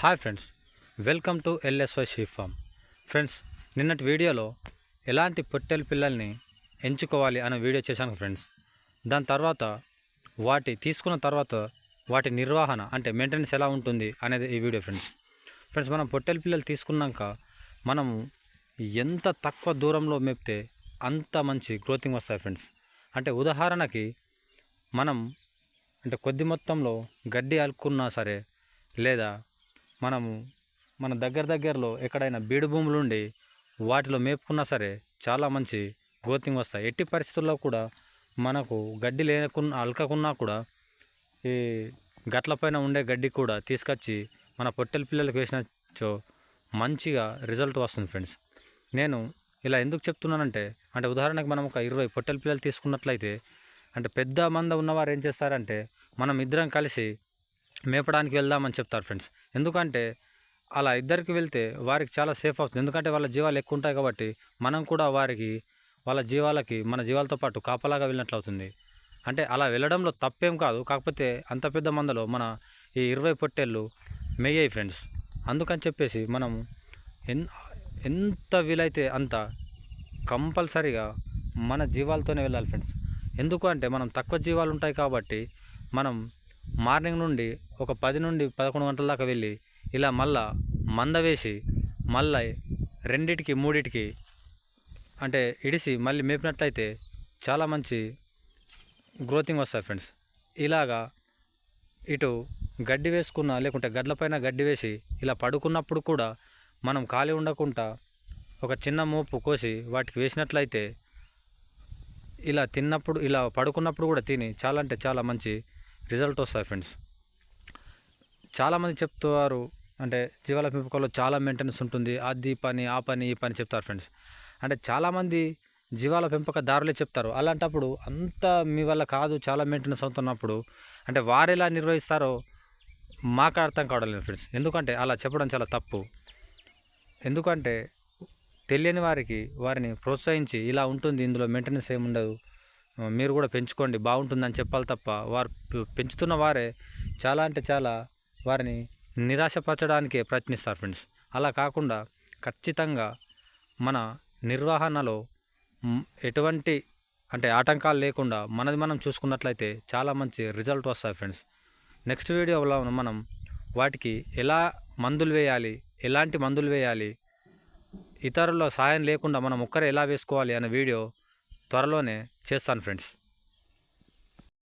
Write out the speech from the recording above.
Hi friends, welcome to LSY sheep farm. Friends, నిన్నటి వీడియోలో ఎలాంటి పొట్టేలు పిల్లల్ని ఎంచుకోవాలి అనే వీడియో చేశాను ఫ్రెండ్స్. దాని తర్వాత తీసుకున్న తర్వాత వాటి నిర్వహణ అంటే మెయింటెనెన్స్ ఎలా ఉంటుంది అనేది ఈ వీడియో ఫ్రెండ్స్. మనం పొట్టేలు పిల్లలు తీసుకున్నాక మనము ఎంత తక్కువ దూరంలో మేపితే అంత మంచి గ్రోతింగ్ వస్తాయి ఫ్రెండ్స్. అంటే ఉదాహరణకి మనం అంటే కొద్ది మొత్తంలో గడ్డి అలుకున్నా సరే, లేదా మనము మన దగ్గరలో ఎక్కడైనా బీడు భూములు ఉండి వాటిలో మేపుకున్నా సరే చాలా మంచి గ్రోతింగ్ వస్తాయి. ఎట్టి పరిస్థితుల్లో కూడా మనకు గడ్డి అలకకున్నా కూడా ఈ గట్లపైన ఉండే గడ్డి కూడా తీసుకొచ్చి మన పొట్టెల పిల్లలకు వేసినచో మంచిగా రిజల్ట్ వస్తుంది ఫ్రెండ్స్. నేను ఇలా ఎందుకు చెప్తున్నానంటే, అంటే ఉదాహరణకు మనం ఒక 20 పొట్టెల పిల్లలు తీసుకున్నట్లయితే, అంటే పెద్ద మంద ఉన్నవారు ఏం చేస్తారంటే మనం ఇద్దరం కలిసి మేపడానికి వెళ్దామని చెప్తారు ఫ్రెండ్స్. ఎందుకంటే అలా ఇద్దరికి వెళ్తే వారికి చాలా సేఫ్ అవుతుంది. ఎందుకంటే వాళ్ళ జీవాలు ఎక్కువ ఉంటాయి కాబట్టి మనం కూడా వాళ్ళ జీవాలకి మన జీవాలతో పాటు కాపలాగా వెళ్ళినట్లు అవుతుంది. అంటే అలా వెళ్ళడంలో తప్పేం కాదు, కాకపోతే అంత పెద్ద మందలో మన ఈ 20 పొట్టేళ్ళు మెయ్యాయి ఫ్రెండ్స్. అందుకని చెప్పేసి మనం ఎంత వీలైతే అంత కంపల్సరీగా మన జీవాలతోనే వెళ్ళాలి ఫ్రెండ్స్. ఎందుకు అంటే మనం తక్కువ జీవాలు ఉంటాయి కాబట్టి మనం మార్నింగ్ నుండి ఒక 10 నుండి 11 గంటల దాకా వెళ్ళి ఇలా మళ్ళా మంద వేసి మళ్ళీ 2టికి 3టికి అంటే ఇడిసి మళ్ళీ మేపినట్లయితే చాలా మంచి గ్రోతింగ్ వస్తాయి ఫ్రెండ్స్. ఇలాగా ఇటు గడ్డి వేసుకున్న లేకుంటే గడ్లపైన గడ్డి వేసి ఇలా పడుకున్నప్పుడు కూడా మనం ఖాళీ ఉండకుండా ఒక చిన్న మోపు కోసి వాటికి వేసినట్లయితే ఇలా తిన్నప్పుడు ఇలా పడుకున్నప్పుడు కూడా తిని చాలా అంటే చాలా మంచి రిజల్ట్ వస్తాయి ఫ్రెండ్స్. చాలామంది చెప్తారు అంటే జీవాల పెంపకంలో చాలా మెయింటెనెన్స్ ఉంటుంది, అది పని ఆ పని ఈ పని చెప్తారు ఫ్రెండ్స్. అంటే చాలామంది జీవాల పెంపకదారులే చెప్తారు. అలాంటప్పుడు అంతా మీ వల్ల కాదు, చాలా మెయింటెనెన్స్ అవుతున్నప్పుడు అంటే వారు ఎలా నిర్వహిస్తారో మాకు అర్థం కావడం ఫ్రెండ్స్. ఎందుకంటే అలా చెప్పడం చాలా తప్పు. ఎందుకంటే తెలియని వారిని ప్రోత్సహించి ఇలా ఉంటుంది, ఇందులో మెయింటెనెన్స్ ఏముండదు, మీరు కూడా పెంచుకోండి బాగుంటుందని చెప్పాలి తప్ప వారు పెంచుతున్న వారే చాలా అంటే చాలా వారిని నిరాశపరచడానికే ప్రయత్నిస్తారు ఫ్రెండ్స్. అలా కాకుండా ఖచ్చితంగా మన నిర్వహణలో ఎటువంటి అంటే ఆటంకాలు లేకుండా మనది మనం చూసుకున్నట్లయితే చాలా మంచి రిజల్ట్ వస్తాయి ఫ్రెండ్స్. నెక్స్ట్ వీడియోలో మనం వాటికి ఎలా మందులు వేయాలి, ఎలాంటి మందులు వేయాలి, ఇతరుల సాయం లేకుండా మనం ఒక్కరే ఎలా వేసుకోవాలి అనే వీడియో త్వరలోనే చేస్తాను ఫ్రెండ్స్.